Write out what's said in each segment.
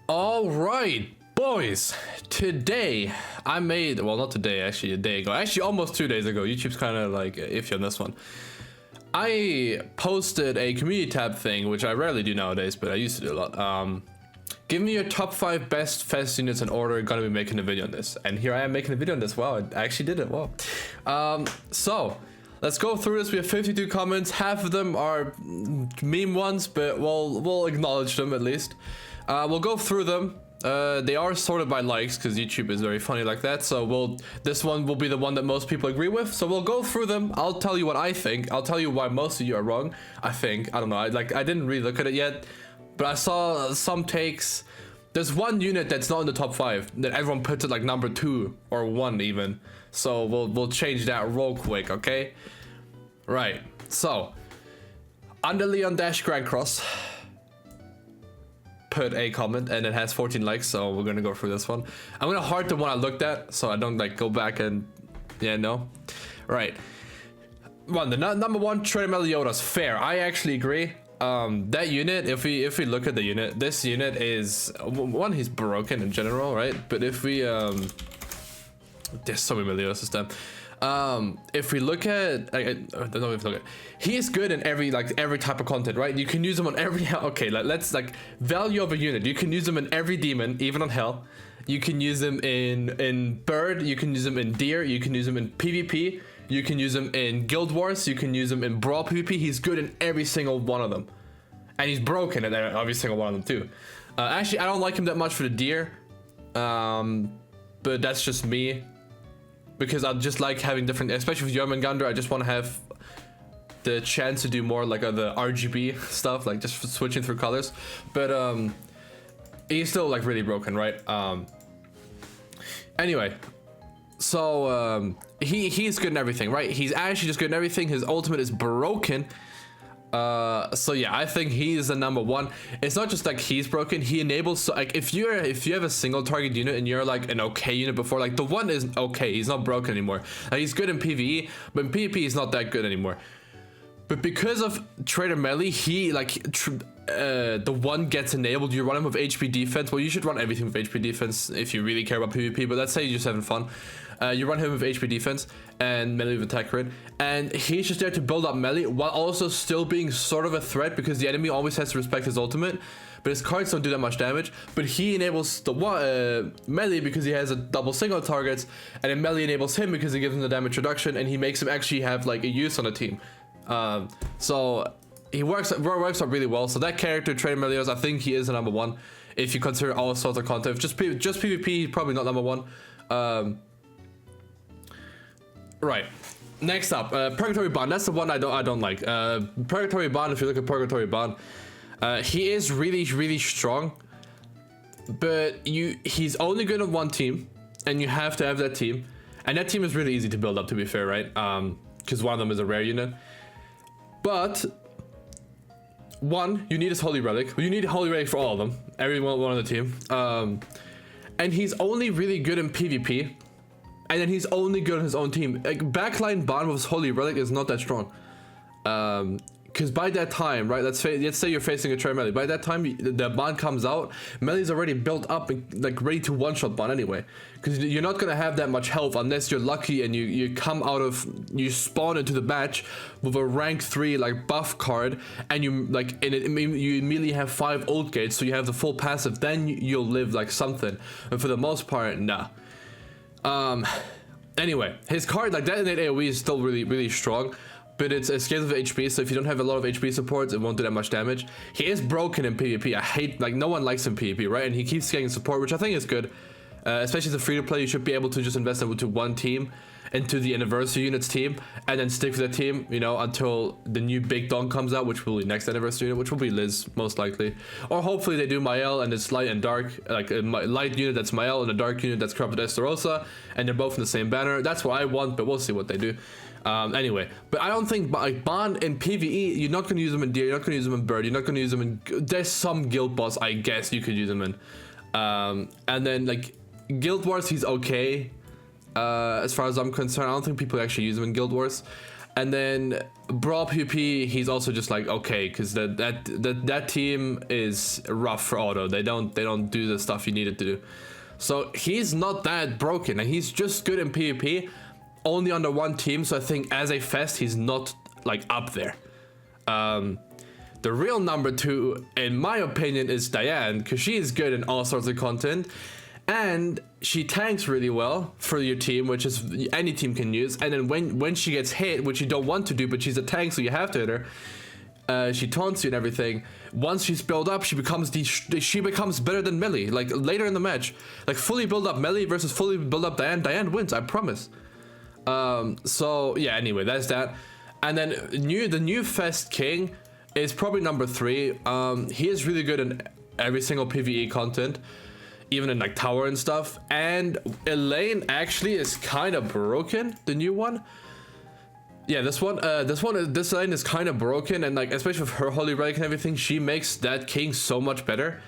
All right, boys. Today I made, well, not today, actually a day ago, actually almost 2 days ago. YouTube's kind of like iffy on this one. I posted a community tab thing, which I rarely do nowadays, but I used to do a lot. Give me your top 5 best fest units in order. Gonna be making a video on this, and here I am making a video on this. Wow, I actually did it. Wow. So let's go through this. We have 52 comments. Half of them are meme ones, but we'll acknowledge them at least. We'll go through them. They are sorted by likes because YouTube is very funny like that. So this one will be the one that most people agree with. So we'll go through them. I'll tell you what I think. I'll tell you why most of you are wrong. I think. I don't know. I didn't really look at it yet, but I saw some takes. There's one unit that's not in the top 5 that everyone puts it like number 2 or 1 even. So we'll change that real quick, okay? Right. So under Leon Dash Grand Cross put a comment and it has 14 likes, so we're gonna go through this one. I'm gonna heart the one I looked at so I don't like go back and no. Right. One, the number 1 Trader Meliodas. Fair. I actually agree. That unit, if we look at the unit, this unit is one, he's broken in general, right? But if we there's so many Meliodas then. If we look at, I don't know if we look at, he is good in every type of content, right? You can use him on every, okay, let's value of a unit. You can use him in every demon, even on hell. You can use him in bird. You can use him in deer. You can use him in PvP. You can use him in Guild Wars. You can use him in Brawl PvP. He's good in every single one of them, and he's broken in every single one of them too. Actually, I don't like him that much for the deer, but that's just me. Because I just like having different, especially with Jormungandr, I just want to have the chance to do more like the RGB stuff, like just switching through colors. But he's still like really broken, right? Anyway, so he's good in everything, right? He's actually just good in everything. His ultimate is broken. So yeah, I think he's the number 1. It's not just like he's broken, he enables, so like if you have a single target unit and you're like an okay unit before, like the one is okay, he's not broken anymore. Like he's good in PvE, but in PvP he's not that good anymore. But because of Trader Melee, he the one gets enabled. You run him with HP defense. Well, you should run everything with HP defense if you really care about PvP, but let's say you're just having fun. You run him with HP defense and melee with attack crit, and he's just there to build up melee while also still being sort of a threat because the enemy always has to respect his ultimate, but his cards don't do that much damage. But he enables the melee because he has a double single targets, and then melee enables him because he gives him the damage reduction and he makes him actually have like a use on the team. So he works out really well. So that character, Trader Meliodas, I think he is the number 1 if you consider all sorts of content. Just PvP, probably not number 1. Right. Next up, Purgatory Bond. That's the one I don't like. Purgatory Bond. If you look at Purgatory Bond, he is really strong, but he's only good on one team, and you have to have that team, and that team is really easy to build up. To be fair, right? Because one of them is a rare unit, but one, you need his Holy Relic. You need Holy Relic for all of them. Every one on the team. And he's only really good in PvP. And then he's only good on his own team. Like backline Bond with his Holy Relic is not that strong. Because by that time, right? Let's say you're facing a Trader Melee. By that time, the Bond comes out. Melee's already built up and like ready to one-shot Bond anyway. Because you're not gonna have that much health unless you're lucky and you spawn into the match with a rank 3 like buff card, and you immediately have 5 ult gates, so you have the full passive. Then you'll live like something. And for the most part, nah. Anyway, his card, like Detonate AoE is still really strong, but it's a scale of HP, so if you don't have a lot of HP supports, it won't do that much damage. He is broken in PvP. I hate, like, no one likes him in PvP, right? And he keeps getting support, which I think is good. Especially as a free-to-play, you should be able to just invest into one team, into the Anniversary Units team, and then stick with that team, you know, until the new Big Dong comes out, which will be next Anniversary Unit, which will be Liz, most likely. Or hopefully they do Mael, and it's light and dark, like a light unit that's Mael, and a dark unit that's Corrupted Esterosa, and they're both in the same banner. That's what I want, but we'll see what they do. Anyway, but I don't think like Bond in PvE, you're not going to use them in Deer, you're not going to use them in Bird, you're not going to use them in... There's some guild boss, I guess, you could use them in. And then, like, Guild Wars, he's okay. As far as I'm concerned, I don't think people actually use him in Guild Wars. And then Brawl PvP, he's also just like okay, because that team is rough for auto. They don't do the stuff you needed to do. So he's not that broken, and he's just good in PvP, only under one team. So I think as a fest, he's not like up there. The real number 2, in my opinion, is Diane, because she is good in all sorts of content, and she tanks really well for your team, which is any team can use. And then when she gets hit, which you don't want to do, but she's a tank, so you have to hit her. She taunts you and everything. Once she's built up, she becomes better than Melee. Like later in the match, like fully built up Melee versus fully built up Diane. Diane wins, I promise. So yeah. Anyway, that's that. And then the new Fest King is probably number 3. He is really good in every single PvE content, even in like tower and stuff. And Elaine actually is kind of broken, the new one. Yeah, this Elaine is kind of broken, and like especially with her holy relic and everything, she makes that king so much better.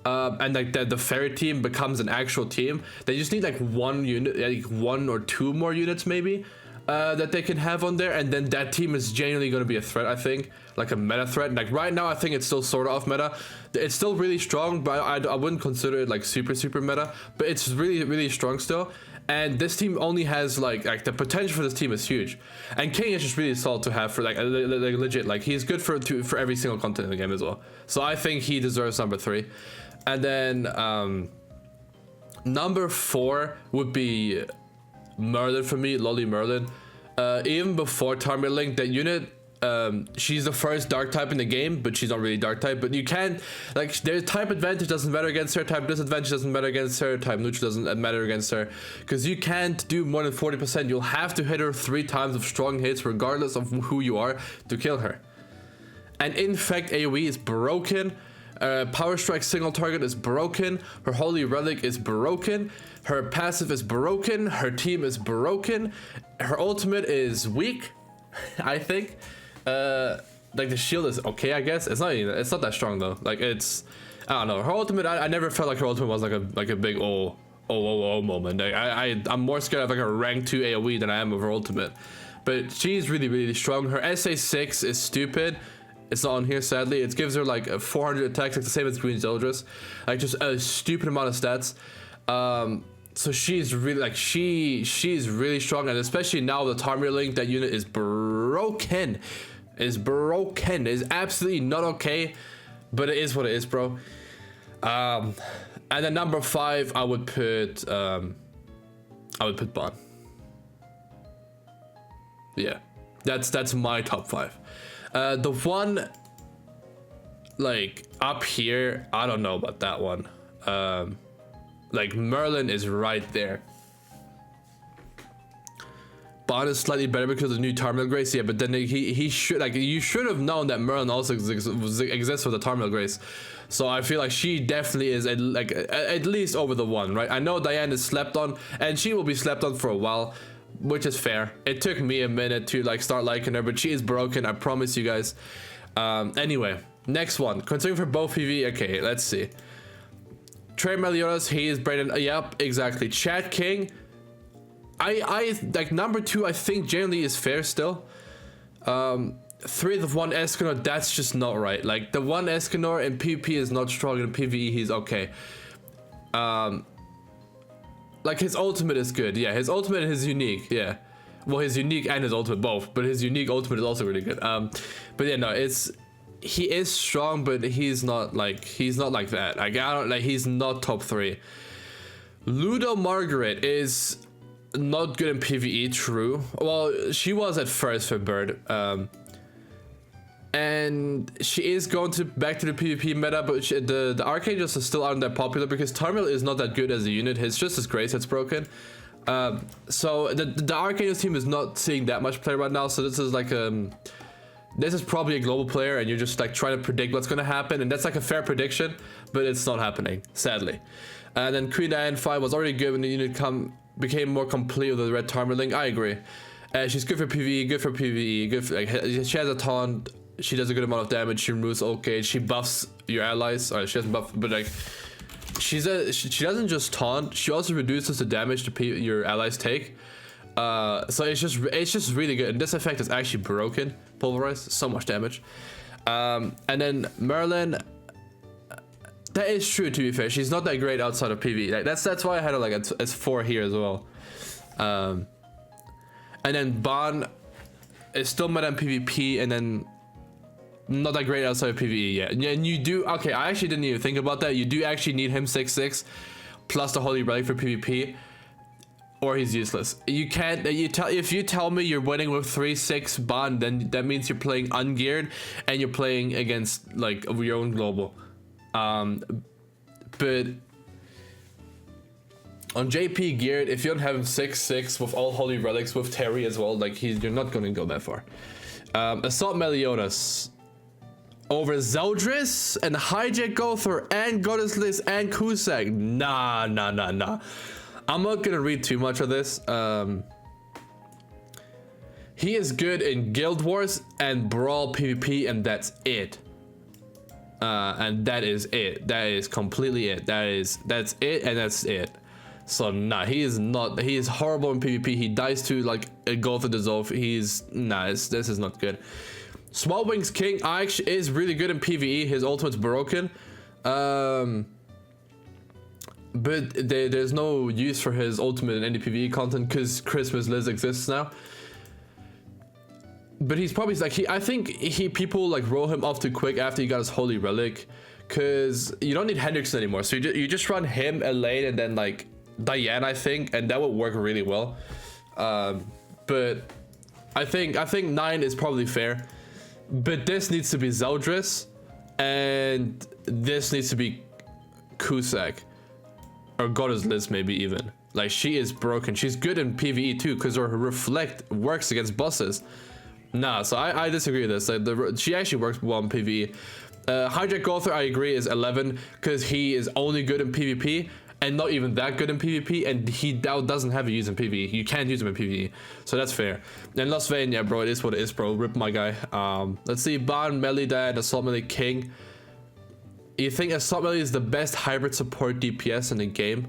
And like the fairy team becomes an actual team. They just need like 1 unit, like 1 or 2 more units maybe, that they can have on there, and then that team is genuinely going to be a threat. I think, like a meta threat. Like right now, I think it's still sort of off meta. It's still really strong, but I wouldn't consider it like super meta. But it's really strong still. And this team only has like the potential for this team is huge. And King is just really solid to have for like legit. Like he's good for every single content in the game as well. So I think he deserves number 3. And then number 4 would be Merlin for me, Lolly Merlin. Even before Tarmir Link, that unit, she's the first dark type in the game, but she's not really dark type. But you can, like, their type advantage doesn't matter against her, type disadvantage doesn't matter against her, type neutral doesn't matter against her, because you can't do more than 40%. You'll have to hit her 3 times of strong hits, regardless of who you are, to kill her. And Infect AoE is broken. Power Strike single target is broken. Her Holy Relic is broken. Her passive is broken. Her team is broken. Her ultimate is weak, I think. Like the shield is okay, I guess. It's not that strong though. Like it's, I don't know. Her ultimate, I never felt like her ultimate was like a big oh moment. Like, I'm more scared of like a rank 2 AoE than I am of her ultimate. But she's really strong. Her SA6 is stupid. It's not on here, sadly. It gives her like 400 attacks, like the same as Green Zeldris. Like just a stupid amount of stats. So she's really like she's really strong, and especially now the Tarmir Link, that unit is broken. Is absolutely not okay, but it is what it is, bro. And then number 5, I would put Bon. Yeah, that's my top 5. The one like up here, I don't know about that one. Like Merlin is right there. Bon is slightly better because of the new Tarmil Grace, yeah, but then he should, like, you should have known that Merlin also exists with the Tarmil Grace. So I feel like she definitely is at least over the 1, right? I know Diane is slept on, and she will be slept on for a while, which is fair. It took me a minute to like start liking her, but she is broken, I promise you guys. Anyway, next one. Considering for both PV, okay, let's see. Trey Meliodas, he is Brayden. Yep, exactly. Chad King, I like number 2. I think generally is fair still. 3 the 1 Escanor, that's just not right. Like the 1 Escanor in PvP is not strong, in PvE he's okay. Like his ultimate is good, yeah. His ultimate and his unique, yeah. Well, his unique and his ultimate both, but his unique ultimate is also really good. But yeah, no, he is strong, but he's not like that. Like I don't like, he's not top 3. Ludo Margaret is not good in PvE, true. Well, she was at first for Bird. And she is going back to the PvP meta, but the Archangels are still aren't that popular because Tarmil is not that good as a unit. It's just his Grace that's broken. So the Archangels team is not seeing that much play right now. So this is like this is probably a global player, and you're just like trying to predict what's gonna happen, and that's like a fair prediction, but it's not happening, sadly. And then Queen Diane 5 was already good when the unit became more complete with the red Tarmir Link. I agree. She's good for PvE, good for PvE, good for, like, she has a taunt. She does a good amount of damage. She removes ult gauge. She buffs your allies. Or she doesn't buff, but like she doesn't just taunt. She also reduces the damage your allies take. So it's just really good. And this effect is actually broken. Pulverize, so much damage. And then Merlin, that is true, to be fair. She's not that great outside of PvE. Like, that's why I had her like as 4 here as well. And then Ban is still meta in PvP, and then not that great outside of PvE yet. And you do, okay, I actually didn't even think about that. You do actually need him 6/6 plus the Holy Relic for PvP, or he's useless. You can't, if you tell me you're winning with 3/6 Ban, then that means you're playing ungeared and you're playing against like your own global. But on JP geared, if you don't have him 6/6 with all Holy Relics with Terry as well, like you're not gonna go that far. Assault Meliodas over Zeldris and Hijack Gother and Goddess Liz and Kusak. Nah. I'm not gonna read too much of this. He is good in Guild Wars and Brawl PvP, and that's it. And that is it. That is completely it. That's it, and that's it. So nah, he is not. He is horrible in PvP. He dies to like a Gother dissolve. This is not good. Small Wings King actually is really good in PvE. His ultimate's broken. But there's no use for his ultimate in any PvE content because Christmas Liz exists now. But he's probably like I think people like roll him off too quick after he got his Holy Relic, because you don't need Hendrix anymore. So you just run him, Elaine, and then like Diane, I think, and that would work really well. But I think 9 is probably fair. But this needs to be Zeldris, and this needs to be Kusak, or Goddess Liz maybe even. Like, she is broken. She's good in PvE too, because her Reflect works against bosses. Nah, so I disagree with this. Like, she actually works well in PvE. Hijack Gother, I agree, is 11 because he is only good in PvP and not even that good in PvP, and he doesn't have a use in PvE. You can't use him in PvE, so that's fair. And Las Vegas, yeah, bro, it is what it is, bro. Rip my guy. Let's see, Ban, Melee Dad, Assault Melee King. You think Assault Melee is the best hybrid support DPS in the game?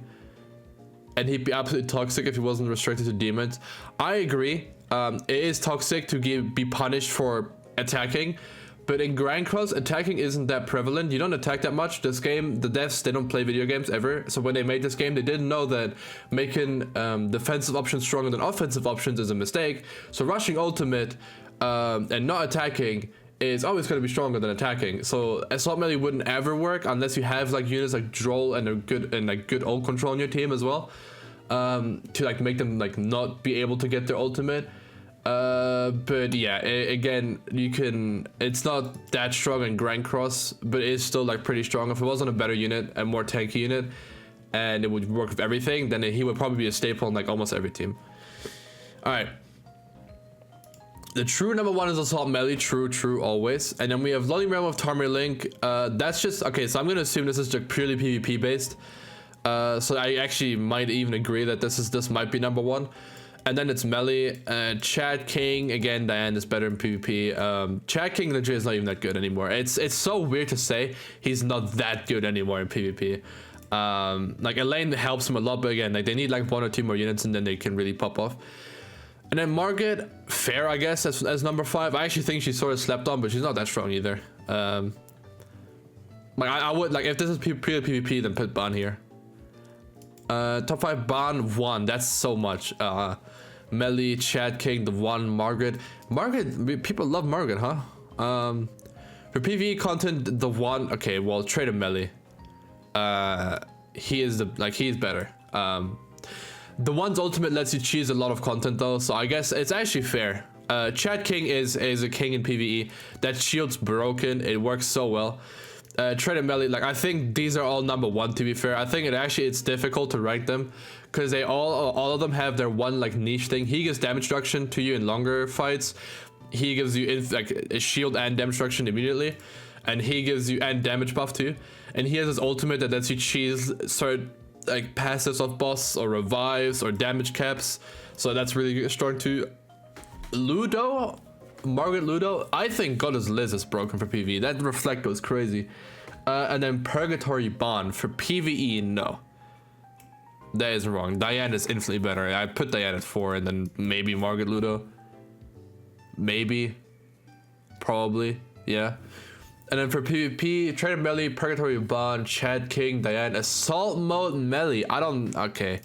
And he'd be absolutely toxic if he wasn't restricted to demons. I agree. It is toxic to be punished for attacking, but in Grand Cross, attacking isn't that prevalent. You don't attack that much. This game, the devs, they don't play video games ever. So when they made this game, they didn't know that making defensive options stronger than offensive options is a mistake. So rushing ultimate and not attacking is always going to be stronger than attacking. So Assault Melee wouldn't ever work unless you have like units like Droll and a good ult control on your team as well, to like make them like not be able to get their ultimate. But yeah, again, it's not that strong in Grand Cross, but it's still like pretty strong. If it wasn't a better unit, a more tanky unit, and it would work with everything, then he would probably be a staple in like almost every team. All right. The true number 1 is Assault Melee, true always. And then we have Lonely Realm of Tarmir Link. That's just, okay, so I'm gonna assume this is just purely PvP based. So I actually might even agree that this might be number 1. And then it's Melee. Chad King, again, Diane is better in PvP. Chad King legit is not even that good anymore. It's so weird to say he's not that good anymore in PvP. Like Elaine helps him a lot, but again, like they need like 1 or 2 more units and then they can really pop off. And then Margaret, fair, I guess, as number 5. I actually think she's sort of slept on, but she's not that strong either. Like I would, like, if this is pure PvP, then put Ban here. Top 5, Ban 1. That's so much. Melee, Chad King, the 1, Margaret. People love Margaret, huh? For PvE content, the 1. Okay, well, trade him Melee. He's better. The 1's ultimate lets you choose a lot of content though, so I guess it's actually fair. Chad King is a king in PvE. That shield's broken. It works so well. Trade and Melee, like I think these are all number 1 to be fair. I think it's difficult to rank them because they all of them have their one like niche thing. He gives damage reduction to you in longer fights. He gives you like a shield and damage reduction immediately, and he gives you and damage buff too. And he has his ultimate that lets you choose certain like passives of boss or revives or damage caps. So that's really strong too. Ludo, Margaret Ludo, I think Goddess Liz is broken for PvE. That Reflect goes crazy. And then Purgatory Bond for PvE, no. That is wrong. Diane is infinitely better. I put Diane at 4 and then maybe Margaret Ludo. Maybe. Probably. Yeah. And then for PvP, Trader Melee, Purgatory Bond, Chad King, Diane, Assault Mode Melee. I don't... Okay.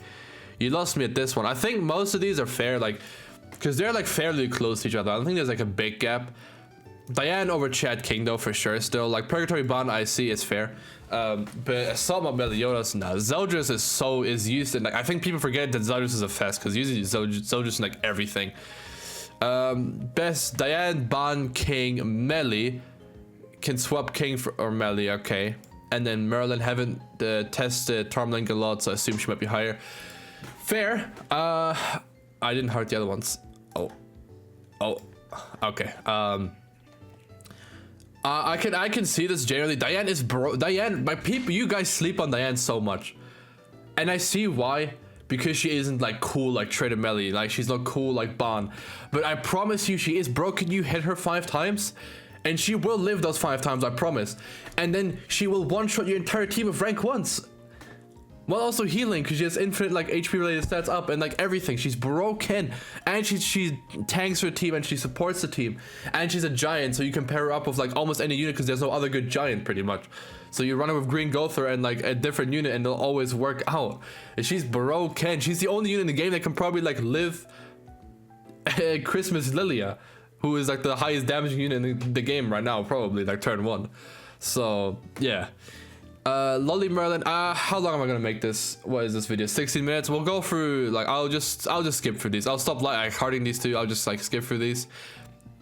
You lost me at this one. I think most of these are fair, like... Because they're like fairly close to each other. I don't think there's like a big gap. Diane over Chad King though, for sure. Still, like Purgatory Bond, I see is fair. But Assault Mode Meliodas, nah. Zeldris is used in, like, I think people forget that Zeldris is a fest because usually Zeldris in like everything. Best Diane, Bond, King, Melee. Can swap King for, or Melee, okay. And then Merlin haven't tested Tormlink a lot, so I assume she might be higher. Fair. I didn't heart the other ones. Oh, okay. I can see this generally. Diane is Diane, my people, you guys sleep on Diane so much, and I see why. Because she isn't like cool like Trader Melee, like she's not cool like Bond. But I promise you, she is broken. You hit her 5 times, and she will live those 5 times. I promise. And then she will one-shot your entire team of rank 1s. While also healing, because she has infinite like HP related stats up and like everything. She's broken, and she tanks her team and she supports the team, and she's a giant, so you can pair her up with like almost any unit because there's no other good giant pretty much. So you run her with Green Gother and like a different unit and they'll always work out. And she's broken. She's the only unit in the game that can probably like live Christmas Lilia, who is like the highest damaging unit in the game right now, probably like turn 1. So yeah. Lolly Merlin, how long am I gonna make this? What is this video? 16 minutes. We'll go through, like, I'll just skip through these. I'll stop like hearting these two. I'll just like skip through these.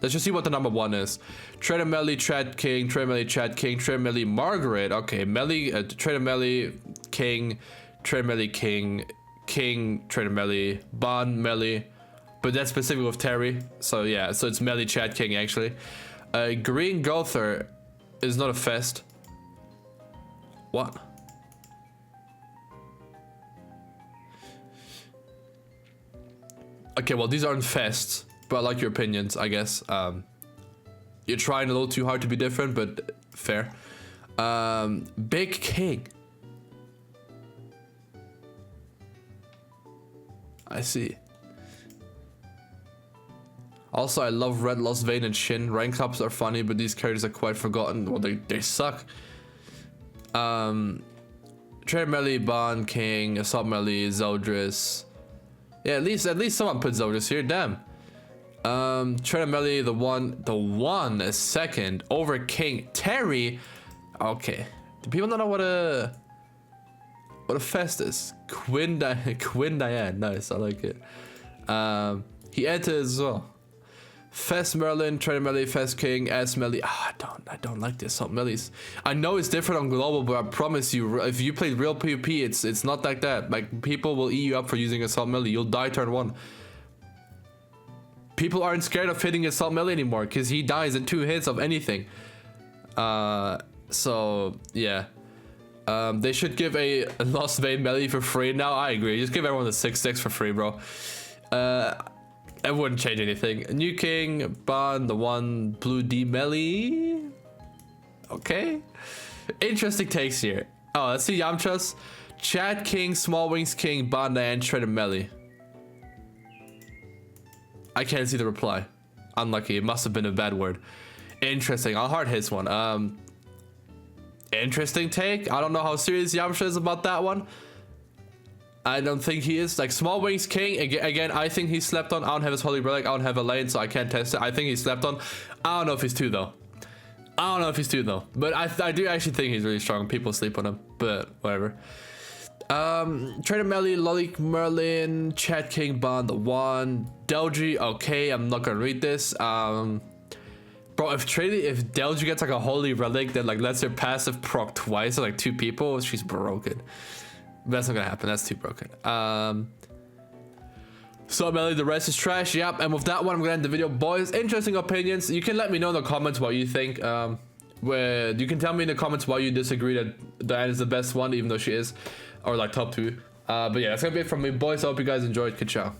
Let's just see what the number 1 is. Trader Melee, Chad King, Trader Melee, Chad King, Trader Melee, Margaret. Okay, Melee, Trader Melee, King, Trader Melee, King, King, Trader Melee, Bond, Melee. But that's specific with Terry. So yeah, so it's Melee, Chad King actually. Green Gother is not a fest. What? Okay, well, these aren't fests, but I like your opinions, I guess. You're trying a little too hard to be different, but fair. Big King. I see. Also, I love Red, Lost Vein, and Shin. Rank ups are funny, but these characters are quite forgotten. Well, they suck. Trader Melee, Bond, King, Assault Melee, Zeldris. Yeah, at least someone put Zeldris here. Damn. Trader Melee, the one is second over King. Terry. Okay. Do people not know what a fest is? Quinn Diane. Nice. I like it. He entered as well. Fest Merlin, Trader Melee, Fest King, S Melee. I don't like this Assault Melees. I know it's different on global, but I promise you, if you play real PvP, it's not like that. Like, people will eat you up for using Assault Melee. You'll die turn 1. People aren't scared of hitting Assault Melee anymore because he dies in 2 hits of anything. So yeah. They should give a Lost Vein Melee for free now. I agree. Just give everyone the 6/6 for free, bro. It wouldn't change anything. New King, Bond, the one, Blue D Melee. Okay. Interesting takes here. Oh, let's see Yamchas. Chad King, Small Wings King, Bond, and Trader Melee. I can't see the reply. Unlucky. It must have been a bad word. Interesting. I'll heart his one. Interesting take. I don't know how serious Yamcha is about that one. I don't think he is. Like, Small Wings King, again, I think he slept on. I don't have his Holy Relic. I don't have a lane, so I can't test it. I think he slept on. I don't know if he's 2, though. But I do actually think he's really strong. People sleep on him, but whatever. Trader Melee, Lolly Merlin, Chad King, Bond, the one. Delgy, okay, I'm not gonna read this. Bro, if Delgy gets like a Holy Relic that like lets her passive proc twice on like 2 people, she's broken. That's not gonna happen. That's too broken. So Melee, the rest is trash. Yep. And with that one, I'm gonna end the video, boys. Interesting opinions. You can let me know in the comments what you think. Where you can tell me in the comments why you disagree that Diane is the best one, even though she is, or like top 2. But yeah, that's gonna be it from me, boys. I hope you guys enjoyed. Good ciao.